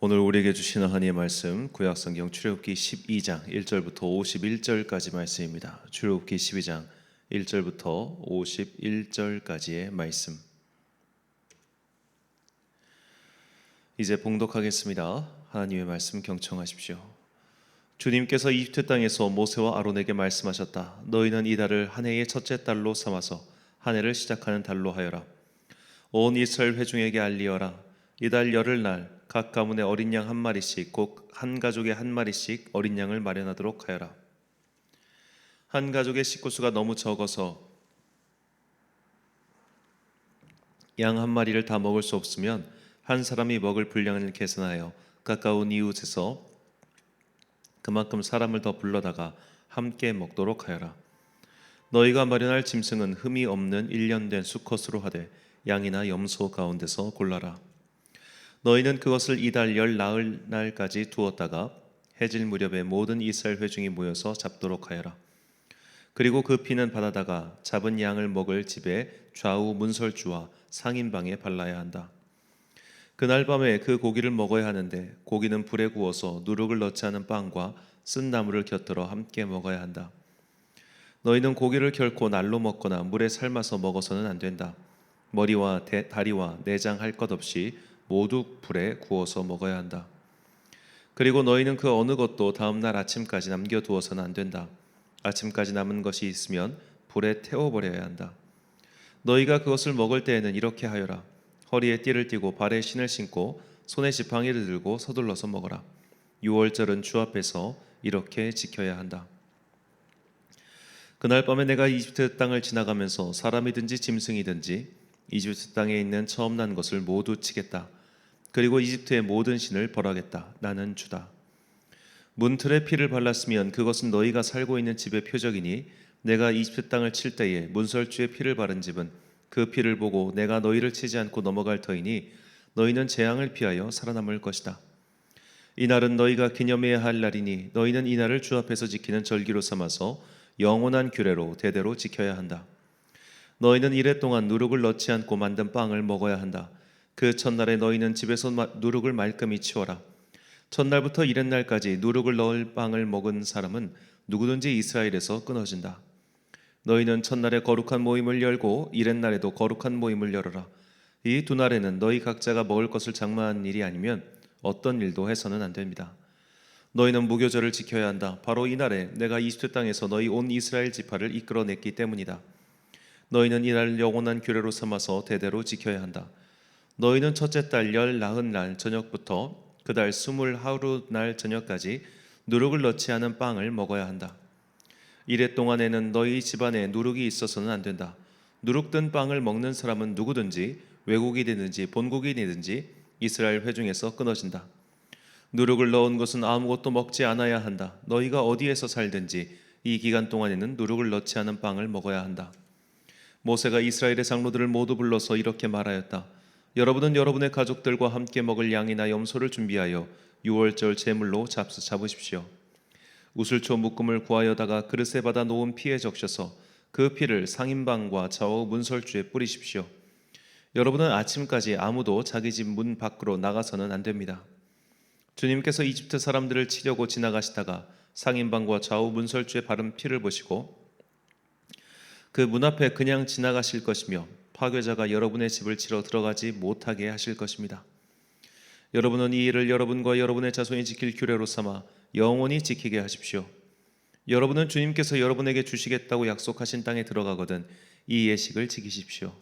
오늘 우리에게 주시는 하나님의 말씀 구약성경 출애굽기 12장 1절부터 51절까지 말씀입니다. 출애굽기 12장 1절부터 51절까지의 말씀. 이제 봉독하겠습니다. 하나님의 말씀 경청하십시오. 주님께서 이집트 땅에서 모세와 아론에게 말씀하셨다. 너희는 이 달을 한 해의 첫째 달로 삼아서 한 해를 시작하는 달로 하여라. 온 이스라엘 회중에게 알리어라. 이달 열흘날 각 가문의 어린 양 한 마리씩 곧 한 가족에 한 마리씩 어린 양을 마련하도록 하여라. 한 가족의 식구수가 너무 적어서 양 한 마리를 다 먹을 수 없으면 한 사람이 먹을 분량을 계산하여 가까운 이웃에서 그만큼 사람을 더 불러다가 함께 먹도록 하여라. 너희가 마련할 짐승은 흠이 없는 1년 된 수컷으로 하되 양이나 염소 가운데서 골라라. 너희는 그것을 이달 열 나흘 날까지 두었다가 해질 무렵에 모든 이스라엘 회중이 모여서 잡도록 하여라. 그리고 그 피는 바다다가 잡은 양을 먹을 집의 좌우 문설주와 상인방에 발라야 한다. 그날 밤에 그 고기를 먹어야 하는데 고기는 불에 구워서 누룩을 넣지 않은 빵과 쓴 나물을 곁들여 함께 먹어야 한다. 너희는 고기를 결코 날로 먹거나 물에 삶아서 먹어서는 안 된다. 머리와 다리와 내장 할 것 없이 모두 불에 구워서 먹어야 한다. 그리고 너희는 그 어느 것도 다음 날 아침까지 남겨두어서는 안 된다. 아침까지 남은 것이 있으면 불에 태워버려야 한다. 너희가 그것을 먹을 때에는 이렇게 하여라. 허리에 띠를 띠고 발에 신을 신고 손에 지팡이를 들고 서둘러서 먹어라. 유월절은 주 앞에서 이렇게 지켜야 한다. 그날 밤에 내가 이집트 땅을 지나가면서 사람이든지 짐승이든지 이집트 땅에 있는 처음 난 것을 모두 치겠다. 그리고 이집트의 모든 신을 벌하겠다. 나는 주다. 문틀에 피를 발랐으면 그것은 너희가 살고 있는 집의 표적이니 내가 이집트 땅을 칠 때에 문설주에 피를 바른 집은 그 피를 보고 내가 너희를 치지 않고 넘어갈 터이니 너희는 재앙을 피하여 살아남을 것이다. 이날은 너희가 기념해야 할 날이니 너희는 이 날을 주 앞에서 지키는 절기로 삼아서 영원한 규례로 대대로 지켜야 한다. 너희는 이래 동안 누룩을 넣지 않고 만든 빵을 먹어야 한다. 그 첫날에 너희는 집에서 누룩을 말끔히 치워라. 첫날부터 이튿날까지 누룩을 넣을 빵을 먹은 사람은 누구든지 이스라엘에서 끊어진다. 너희는 첫날에 거룩한 모임을 열고 이튿날에도 거룩한 모임을 열어라. 이 두 날에는 너희 각자가 먹을 것을 장만하는 일이 아니면 어떤 일도 해서는 안 됩니다. 너희는 무교절을 지켜야 한다. 바로 이 날에 내가 이집트 땅에서 너희 온 이스라엘 지파를 이끌어냈기 때문이다. 너희는 이날 영원한 규례로 삼아서 대대로 지켜야 한다. 너희는 첫째 달 열 나흔날 저녁부터 그 달 20하루 저녁까지 누룩을 넣지 않은 빵을 먹어야 한다. 이래 동안에는 너희 집안에 누룩이 있어서는 안 된다. 누룩 든 빵을 먹는 사람은 누구든지 외국인이든지 본국인이든지 이스라엘 회중에서 끊어진다. 누룩을 넣은 것은 아무것도 먹지 않아야 한다. 너희가 어디에서 살든지 이 기간 동안에는 누룩을 넣지 않은 빵을 먹어야 한다. 모세가 이스라엘의 장로들을 모두 불러서 이렇게 말하였다. 여러분은 여러분의 가족들과 함께 먹을 양이나 염소를 준비하여 유월절 제물로 잡으십시오. 우슬초 묶음을 구하여다가 그릇에 받아 놓은 피에 적셔서 그 피를 상인방과 좌우 문설주에 뿌리십시오. 여러분은 아침까지 아무도 자기 집 문 밖으로 나가서는 안 됩니다. 주님께서 이집트 사람들을 치려고 지나가시다가 상인방과 좌우 문설주에 바른 피를 보시고 그 문 앞에 그냥 지나가실 것이며 파괴자가 여러분의 집을 치러 들어가지 못하게 하실 것입니다. 여러분은 이 일을 여러분과 여러분의 자손이 지킬 규례로 삼아 영원히 지키게 하십시오. 여러분은 주님께서 여러분에게 주시겠다고 약속하신 땅에 들어가거든 이 예식을 지키십시오.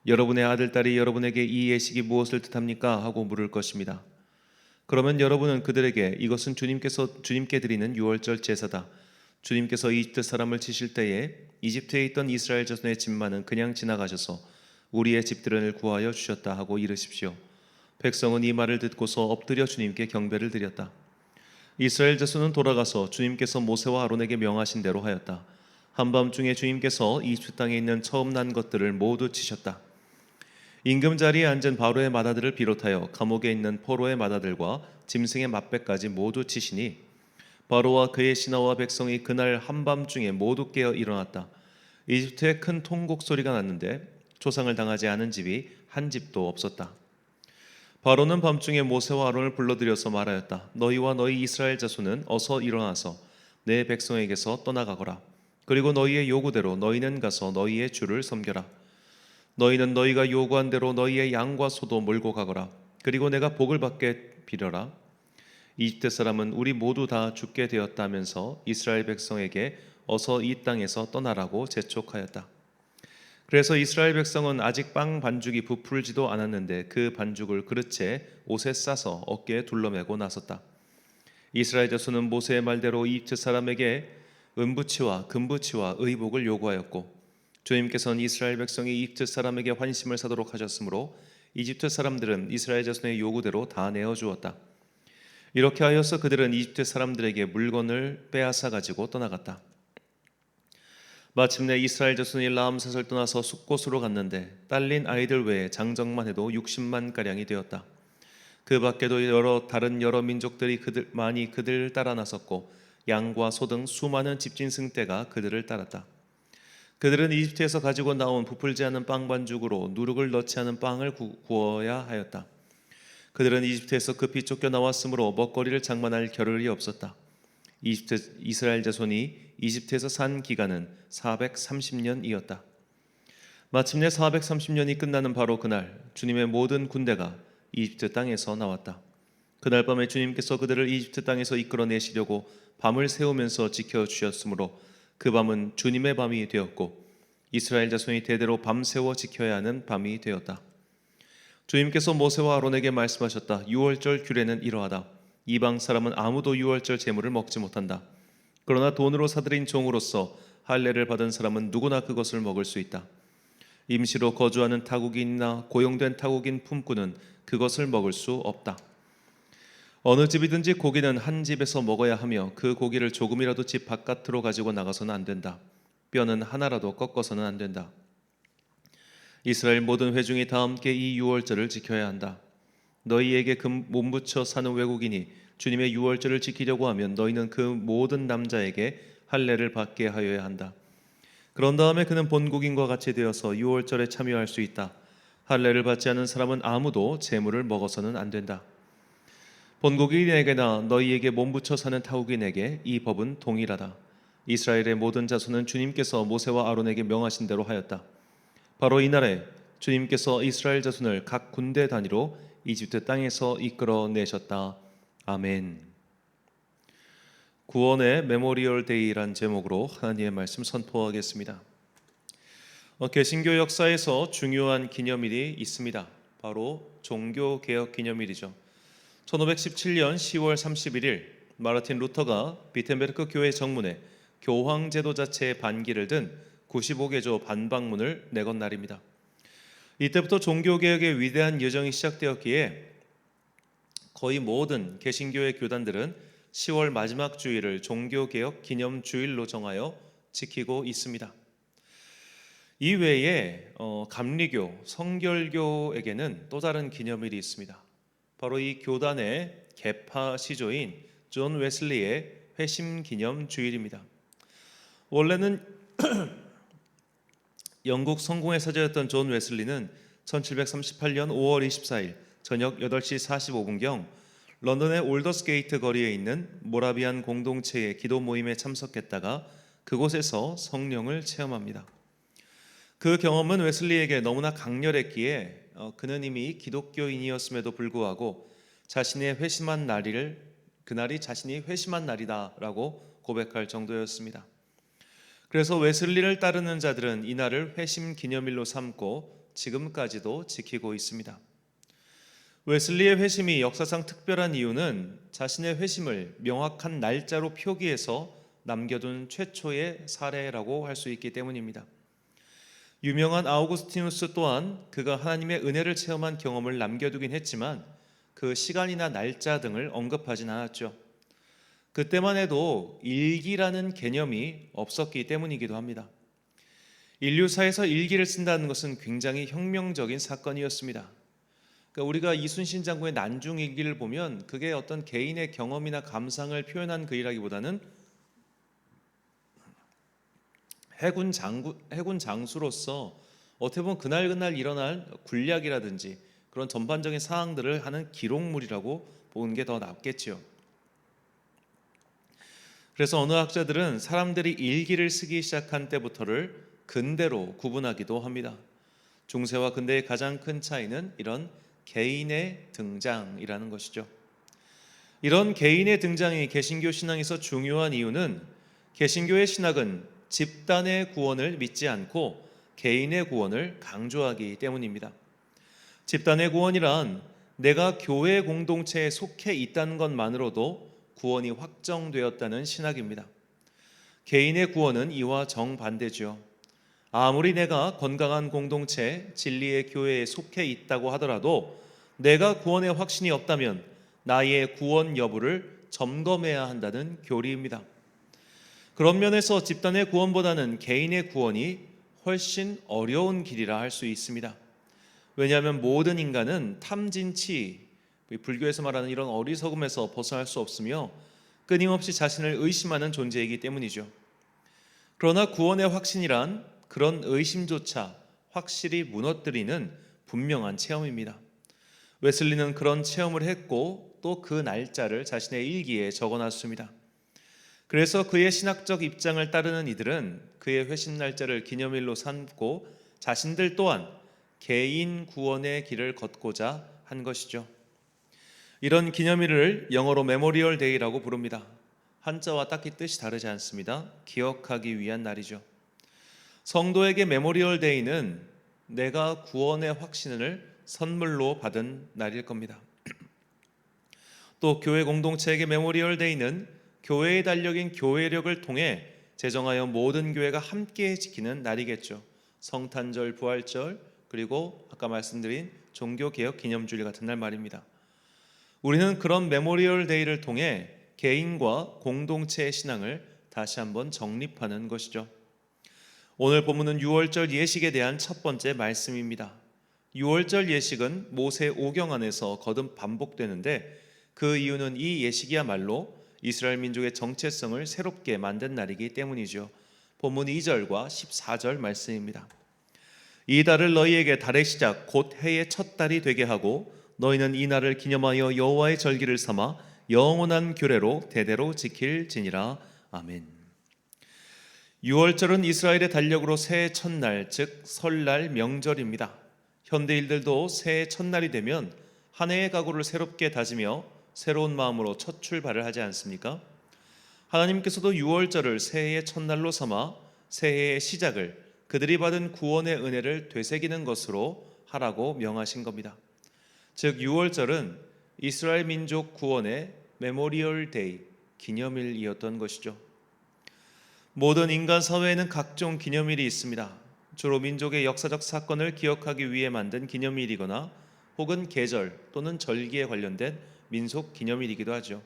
여러분의 아들, 딸이 여러분에게 이 예식이 무엇을 뜻합니까? 하고 물을 것입니다. 그러면 여러분은 그들에게 이것은 주님께 드리는 유월절 제사다. 주님께서 이집트 사람을 치실 때에 이집트에 있던 이스라엘 자손의 집만은 그냥 지나가셔서 우리의 집들을 구하여 주셨다 하고 이르십시오. 백성은 이 말을 듣고서 엎드려 주님께 경배를 드렸다. 이스라엘 자손은 돌아가서 주님께서 모세와 아론에게 명하신 대로 하였다. 한밤중에 주님께서 이집트 땅에 있는 처음 난 것들을 모두 치셨다. 임금 자리에 앉은 바로의 마다들을 비롯하여 감옥에 있는 포로의 마다들과 짐승의 맏배까지 모두 치시니 바로와 그의 신하와 백성이 그날 한밤중에 모두 깨어 일어났다. 이집트에 큰 통곡 소리가 났는데 초상을 당하지 않은 집이 한 집도 없었다. 바로는 밤중에 모세와 아론을 불러들여서 말하였다. 너희와 너희 이스라엘 자손은 어서 일어나서 내 백성에게서 떠나가거라. 그리고 너희의 요구대로 너희는 가서 너희의 주를 섬겨라. 너희는 너희가 요구한 대로 너희의 양과 소도 몰고 가거라. 그리고 내가 복을 받게 빌어라. 이집트 사람은 우리 모두 다 죽게 되었다면서 이스라엘 백성에게 어서 이 땅에서 떠나라고 재촉하였다. 그래서 이스라엘 백성은 아직 빵 반죽이 부풀지도 않았는데 그 반죽을 그릇에 옷에 싸서 어깨에 둘러매고 나섰다. 이스라엘 자손은 모세의 말대로 이집트 사람에게 은부치와 금부치와 의복을 요구하였고 주님께서는 이스라엘 백성이 이집트 사람에게 환심을 사도록 하셨으므로 이집트 사람들은 이스라엘 자손의 요구대로 다 내어주었다. 이렇게 하여서 그들은 이집트 사람들에게 물건을 빼앗아 가지고 떠나갔다. 마침내 이스라엘 자손이 라암셋을 떠나서 숫곳으로 갔는데 딸린 아이들 외에 장정만 해도 60만 가량이 되었다. 그 밖에도 다른 여러 민족들이 많이 그들을 따라 나섰고 양과 소 등 수많은 집진 승대가 그들을 따랐다. 그들은 이집트에서 가지고 나온 부풀지 않은 빵 반죽으로 누룩을 넣지 않은 빵을 구워야 하였다. 그들은 이집트에서 급히 쫓겨나왔으므로 먹거리를 장만할 겨를이 없었다. 이스라엘 자손이 이집트에서 산 기간은 430년이었다. 마침내 430년이 끝나는 바로 그날 주님의 모든 군대가 이집트 땅에서 나왔다. 그날 밤에 주님께서 그들을 이집트 땅에서 이끌어내시려고 밤을 새우면서 지켜주셨으므로 그 밤은 주님의 밤이 되었고 이스라엘 자손이 대대로 밤새워 지켜야 하는 밤이 되었다. 주님께서 모세와 아론에게 말씀하셨다. 유월절 규례는 이러하다. 이방 사람은 아무도 유월절 제물을 먹지 못한다. 그러나 돈으로 사들인 종으로서 할례를 받은 사람은 누구나 그것을 먹을 수 있다. 임시로 거주하는 타국인이나 고용된 타국인 품꾼은 그것을 먹을 수 없다. 어느 집이든지 고기는 한 집에서 먹어야 하며 그 고기를 조금이라도 집 바깥으로 가지고 나가서는 안 된다. 뼈는 하나라도 꺾어서는 안 된다. 이스라엘 모든 회중이 다 함께 이 유월절을 지켜야 한다. 너희에게 몸부쳐 사는 외국인이 주님의 유월절을 지키려고 하면 너희는 그 모든 남자에게 할례를 받게 하여야 한다. 그런 다음에 그는 본국인과 같이 되어서 유월절에 참여할 수 있다. 할례를 받지 않은 사람은 아무도 제물을 먹어서는 안 된다. 본국인에게나 너희에게 몸부쳐 사는 타국인에게 이 법은 동일하다. 이스라엘의 모든 자손은 주님께서 모세와 아론에게 명하신 대로 하였다. 바로 이날에 주님께서 이스라엘 자손을 각 군대 단위로 이집트 땅에서 이끌어내셨다. 아멘. 구원의 메모리얼 데이란 제목으로 하나님의 말씀 선포하겠습니다. 개신교 역사에서 중요한 기념일이 있습니다. 바로 종교개혁 기념일이죠. 1517년 10월 31일 마르틴 루터가 비텐베르크 교회 정문에 교황제도 자체의 반기를 든 95개조 반박문을 내건 날입니다. 이때부터 종교개혁의 위대한 여정이 시작되었기에 거의 모든 개신교의 교단들은 10월 마지막 주일을 종교개혁 기념주일로 정하여 지키고 있습니다. 이외에 감리교, 성결교에게는 또 다른 기념일이 있습니다. 바로 이 교단의 개파 시조인 존 웨슬리의 회심기념주일입니다. 원래는 영국 성공의 사제였던 존 웨슬리는 1738년 5월 24일 저녁 8시 45분경 런던의 올더스게이트 거리에 있는 모라비안 공동체의 기도 모임에 참석했다가 그곳에서 성령을 체험합니다. 그 경험은 웨슬리에게 너무나 강렬했기에 그는 이미 기독교인이었음에도 불구하고 자신의 회심한 날을 그날이 자신이 회심한 날이다라고 고백할 정도였습니다. 그래서 웨슬리를 따르는 자들은 이날을 회심 기념일로 삼고 지금까지도 지키고 있습니다. 웨슬리의 회심이 역사상 특별한 이유는 자신의 회심을 명확한 날짜로 표기해서 남겨둔 최초의 사례라고 할 수 있기 때문입니다. 유명한 아우구스티누스 또한 그가 하나님의 은혜를 체험한 경험을 남겨두긴 했지만 그 시간이나 날짜 등을 언급하진 않았죠. 그때만 해도 일기라는 개념이 없었기 때문이기도 합니다. 인류사에서 일기를 쓴다는 것은 굉장히 혁명적인 사건이었습니다. 그러니까 우리가 이순신 장군의 난중일기를 보면 그게 어떤 개인의 경험이나 감상을 표현한 글이라기보다는 해군 장수로서 어떻게 보면 그날 일어날 군략이라든지 그런 전반적인 사항들을 하는 기록물이라고 보는 게 더 낫겠지요. 그래서 어느 학자들은 사람들이 일기를 쓰기 시작한 때부터를 근대로 구분하기도 합니다. 중세와 근대의 가장 큰 차이는 이런 개인의 등장이라는 것이죠. 이런 개인의 등장이 개신교 신앙에서 중요한 이유는 개신교의 신학은 집단의 구원을 믿지 않고 개인의 구원을 강조하기 때문입니다. 집단의 구원이란 내가 교회 공동체에 속해 있다는 것만으로도 구원이 확정되었다는 신학입니다. 개인의 구원은 이와 정반대죠. 아무리 내가 건강한 공동체, 진리의 교회에 속해 있다고 하더라도 내가 구원의 확신이 없다면 나의 구원 여부를 점검해야 한다는 교리입니다. 그런 면에서 집단의 구원보다는 개인의 구원이 훨씬 어려운 길이라 할 수 있습니다. 왜냐하면 모든 인간은 탐진치, 불교에서 말하는 이런 어리석음에서 벗어날 수 없으며 끊임없이 자신을 의심하는 존재이기 때문이죠. 그러나 구원의 확신이란 그런 의심조차 확실히 무너뜨리는 분명한 체험입니다. 웨슬리는 그런 체험을 했고 또 그 날짜를 자신의 일기에 적어놨습니다. 그래서 그의 신학적 입장을 따르는 이들은 그의 회심 날짜를 기념일로 삼고 자신들 또한 개인 구원의 길을 걷고자 한 것이죠. 이런 기념일을 영어로 메모리얼 데이라고 부릅니다. 한자와 딱히 뜻이 다르지 않습니다. 기억하기 위한 날이죠. 성도에게 메모리얼 데이는 내가 구원의 확신을 선물로 받은 날일 겁니다. 또 교회 공동체에게 메모리얼 데이는 교회의 달력인 교회력을 통해 제정하여 모든 교회가 함께 지키는 날이겠죠. 성탄절, 부활절, 그리고 아까 말씀드린 종교개혁 기념주일 같은 날 말입니다. 우리는 그런 메모리얼 데이를 통해 개인과 공동체의 신앙을 다시 한번 정립하는 것이죠. 오늘 본문은 유월절 예식에 대한 첫 번째 말씀입니다. 유월절 예식은 모세 오경 안에서 거듭 반복되는데 그 이유는 이 예식이야말로 이스라엘 민족의 정체성을 새롭게 만든 날이기 때문이죠. 본문 2절과 14절 말씀입니다. 이 달을 너희에게 달의 시작 곧 해의 첫 달이 되게 하고 너희는 이 날을 기념하여 여호와의 절기를 삼아 영원한 규례로 대대로 지킬지니라. 아멘. 유월절은 이스라엘의 달력으로 새해 첫날, 즉 설날 명절입니다. 현대인들도 새해 첫날이 되면 한 해의 각오를 새롭게 다지며 새로운 마음으로 첫 출발을 하지 않습니까? 하나님께서도 유월절을 새해의 첫날로 삼아 새해의 시작을 그들이 받은 구원의 은혜를 되새기는 것으로 하라고 명하신 겁니다. 즉 유월절은 이스라엘 민족 구원의 메모리얼 데이, 기념일이었던 것이죠. 모든 인간 사회에는 각종 기념일이 있습니다. 주로 민족의 역사적 사건을 기억하기 위해 만든 기념일이거나 혹은 계절 또는 절기에 관련된 민속 기념일이기도 하죠.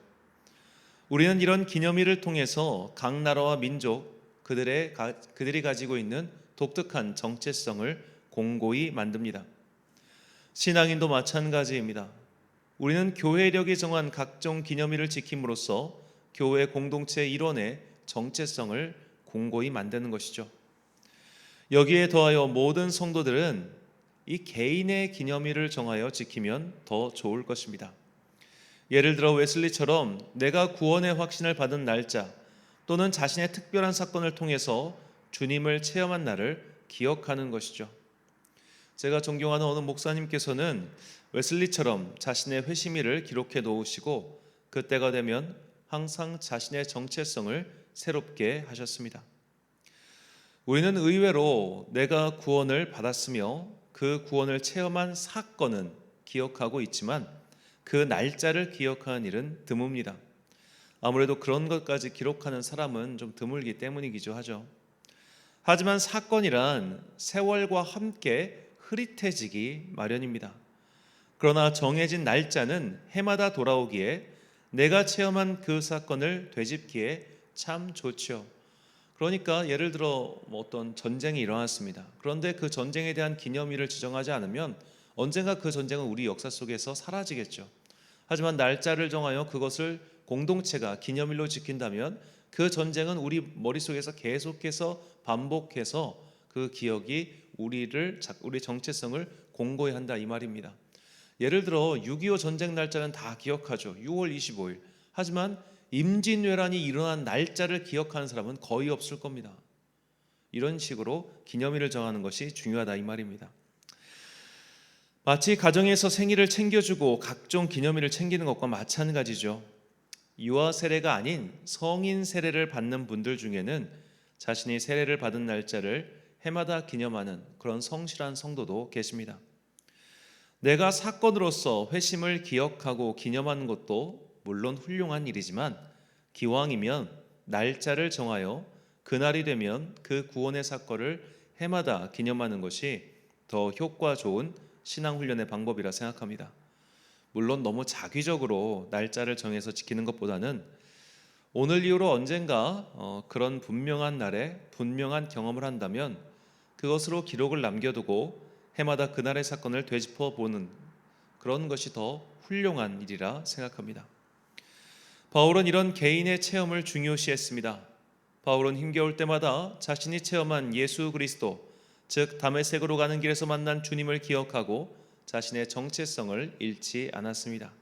우리는 이런 기념일을 통해서 각 나라와 민족, 그들이 가지고 있는 독특한 정체성을 공고히 만듭니다. 신앙인도 마찬가지입니다. 우리는 교회력이 정한 각종 기념일을 지킴으로써 교회 공동체 일원의 정체성을 공고히 만드는 것이죠. 여기에 더하여 모든 성도들은 이 개인의 기념일을 정하여 지키면 더 좋을 것입니다. 예를 들어 웨슬리처럼 내가 구원의 확신을 받은 날짜 또는 자신의 특별한 사건을 통해서 주님을 체험한 날을 기억하는 것이죠. 제가 존경하는 어느 목사님께서는 웨슬리처럼 자신의 회심일을 기록해 놓으시고 그때가 되면 항상 자신의 정체성을 새롭게 하셨습니다. 우리는 의외로 내가 구원을 받았으며 그 구원을 체험한 사건은 기억하고 있지만 그 날짜를 기억하는 일은 드뭅니다. 아무래도 그런 것까지 기록하는 사람은 좀 드물기 때문이기도 하죠. 하지만 사건이란 세월과 함께 흐릿해지기 마련입니다. 그러나 정해진 날짜는 해마다 돌아오기에 내가 체험한 그 사건을 되짚기에 참 좋죠. 그러니까 예를 들어 어떤 전쟁이 일어났습니다. 그런데 그 전쟁에 대한 기념일을 지정하지 않으면 언젠가 그 전쟁은 우리 역사 속에서 사라지겠죠. 하지만 날짜를 정하여 그것을 공동체가 기념일로 지킨다면 그 전쟁은 우리 머릿속에서 계속해서 반복해서 그 기억이 우리의 정체성을 공고히 한다 이 말입니다. 예를 들어 6.25 전쟁 날짜는 다 기억하죠. 6월 25일. 하지만 임진왜란이 일어난 날짜를 기억하는 사람은 거의 없을 겁니다. 이런 식으로 기념일을 정하는 것이 중요하다 이 말입니다. 마치 가정에서 생일을 챙겨주고 각종 기념일을 챙기는 것과 마찬가지죠. 유아 세례가 아닌 성인 세례를 받는 분들 중에는 자신이 세례를 받은 날짜를 해마다 기념하는 그런 성실한 성도도 계십니다. 내가 사건으로서 회심을 기억하고 기념하는 것도 물론 훌륭한 일이지만 기왕이면 날짜를 정하여 그날이 되면 그 구원의 사건을 해마다 기념하는 것이 더 효과 좋은 신앙훈련의 방법이라 생각합니다. 물론 너무 자기적으로 날짜를 정해서 지키는 것보다는 오늘 이후로 언젠가 그런 분명한 날에 분명한 경험을 한다면 그것으로 기록을 남겨두고 해마다 그날의 사건을 되짚어 보는 그런 것이 더 훌륭한 일이라 생각합니다. 바울은 이런 개인의 체험을 중요시했습니다. 바울은 힘겨울 때마다 자신이 체험한 예수 그리스도, 즉 다메섹으로 가는 길에서 만난 주님을 기억하고 자신의 정체성을 잃지 않았습니다.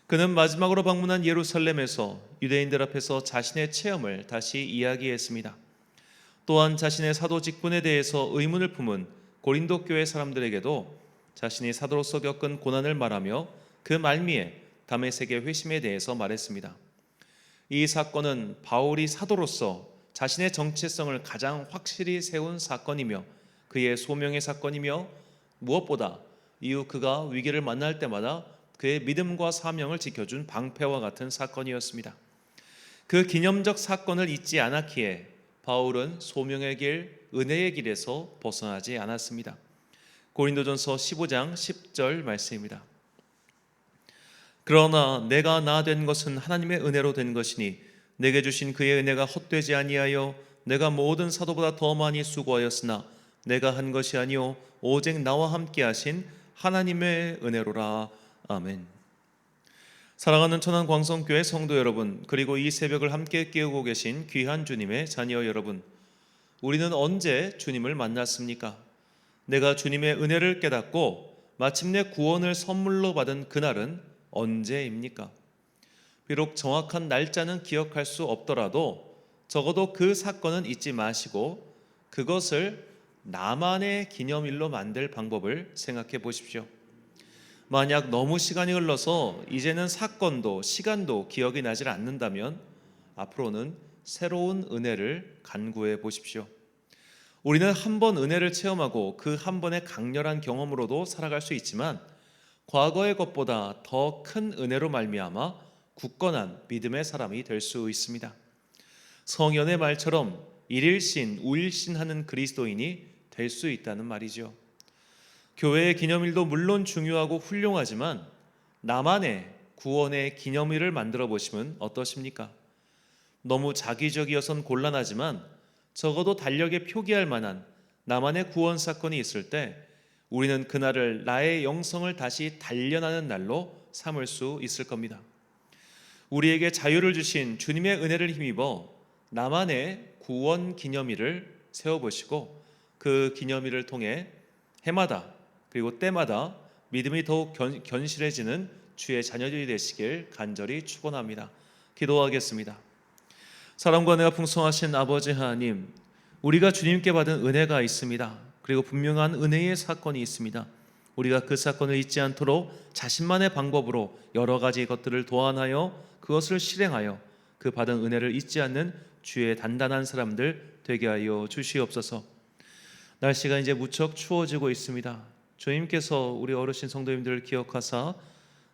그는 마지막으로 방문한 예루살렘에서 유대인들 앞에서 자신의 체험을 다시 이야기했습니다. 또한 자신의 사도 직분에 대해서 의문을 품은 고린도 교회 사람들에게도 자신이 사도로서 겪은 고난을 말하며 그 말미에 다메섹의 회심에 대해서 말했습니다. 이 사건은 바울이 사도로서 자신의 정체성을 가장 확실히 세운 사건이며 그의 소명의 사건이며 무엇보다 이후 그가 위기를 만날 때마다 그의 믿음과 사명을 지켜준 방패와 같은 사건이었습니다. 그 기념적 사건을 잊지 않았기에 바울은 소명의 길, 은혜의 길에서 벗어나지 않았습니다. 고린도전서 15장 10절 말씀입니다. 그러나 내가 나 된 것은 하나님의 은혜로 된 것이니 내게 주신 그의 은혜가 헛되지 아니하여 내가 모든 사도보다 더 많이 수고하였으나 내가 한 것이 아니요 오직 나와 함께 하신 하나님의 은혜로라. 아멘. 사랑하는 천안광성교회 성도 여러분, 그리고 이 새벽을 함께 깨우고 계신 귀한 주님의 자녀 여러분, 우리는 언제 주님을 만났습니까? 내가 주님의 은혜를 깨닫고 마침내 구원을 선물로 받은 그날은 언제입니까? 비록 정확한 날짜는 기억할 수 없더라도 적어도 그 사건은 잊지 마시고 그것을 나만의 기념일로 만들 방법을 생각해 보십시오. 만약 너무 시간이 흘러서 이제는 사건도 시간도 기억이 나질 않는다면 앞으로는 새로운 은혜를 간구해 보십시오. 우리는 한 번 은혜를 체험하고 그 한 번의 강렬한 경험으로도 살아갈 수 있지만 과거의 것보다 더 큰 은혜로 말미암아 굳건한 믿음의 사람이 될 수 있습니다. 성연의 말처럼 일일신, 우일신 하는 그리스도인이 될 수 있다는 말이죠. 교회의 기념일도 물론 중요하고 훌륭하지만 나만의 구원의 기념일을 만들어 보시면 어떠십니까? 너무 자기적이어선 곤란하지만 적어도 달력에 표기할 만한 나만의 구원 사건이 있을 때 우리는 그날을 나의 영성을 다시 단련하는 날로 삼을 수 있을 겁니다. 우리에게 자유를 주신 주님의 은혜를 힘입어 나만의 구원 기념일을 세워보시고 그 기념일을 통해 해마다 그리고 때마다 믿음이 더욱 견실해지는 주의 자녀들이 되시길 간절히 축원합니다. 기도하겠습니다. 사랑과 은혜가 풍성하신 아버지 하나님, 우리가 주님께 받은 은혜가 있습니다. 그리고 분명한 은혜의 사건이 있습니다. 우리가 그 사건을 잊지 않도록 자신만의 방법으로 여러 가지 것들을 도안하여 그것을 실행하여 그 받은 은혜를 잊지 않는 주의 단단한 사람들 되게 하여 주시옵소서. 날씨가 이제 무척 추워지고 있습니다. 주님께서 우리 어르신 성도님들을 기억하사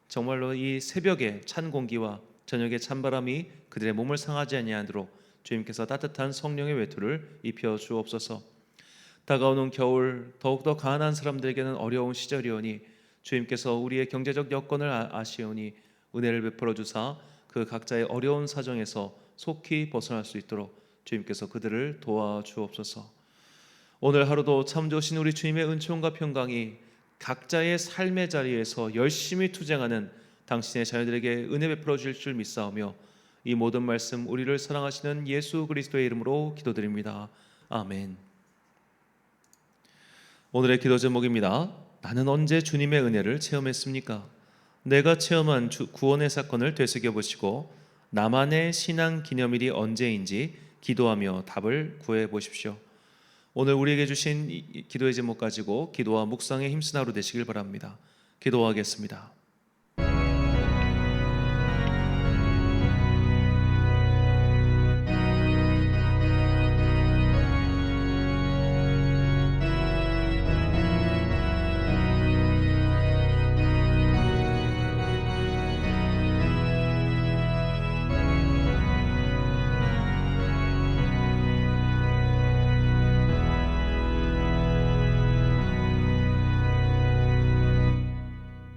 정말로 이 새벽에 찬 공기와 저녁에 찬바람이 그들의 몸을 상하지 아니하도록 주님께서 따뜻한 성령의 외투를 입혀 주옵소서. 다가오는 겨울 더욱더 가난한 사람들에게는 어려운 시절이오니 주님께서 우리의 경제적 여건을 아시오니 은혜를 베풀어 주사 그 각자의 어려운 사정에서 속히 벗어날 수 있도록 주님께서 그들을 도와주옵소서. 오늘 하루도 참 좋으신 우리 주님의 은총과 평강이 각자의 삶의 자리에서 열심히 투쟁하는 당신의 자녀들에게 은혜 베풀어 주실 줄 믿사오며 이 모든 말씀 우리를 사랑하시는 예수 그리스도의 이름으로 기도드립니다. 아멘. 오늘의 기도 제목입니다. 나는 언제 주님의 은혜를 체험했습니까? 내가 체험한 구원의 사건을 되새겨 보시고 나만의 신앙 기념일이 언제인지 기도하며 답을 구해 보십시오. 오늘 우리에게 주신 기도의 제목 가지고 기도와 묵상에 힘쓴 하루 되시길 바랍니다. 기도하겠습니다.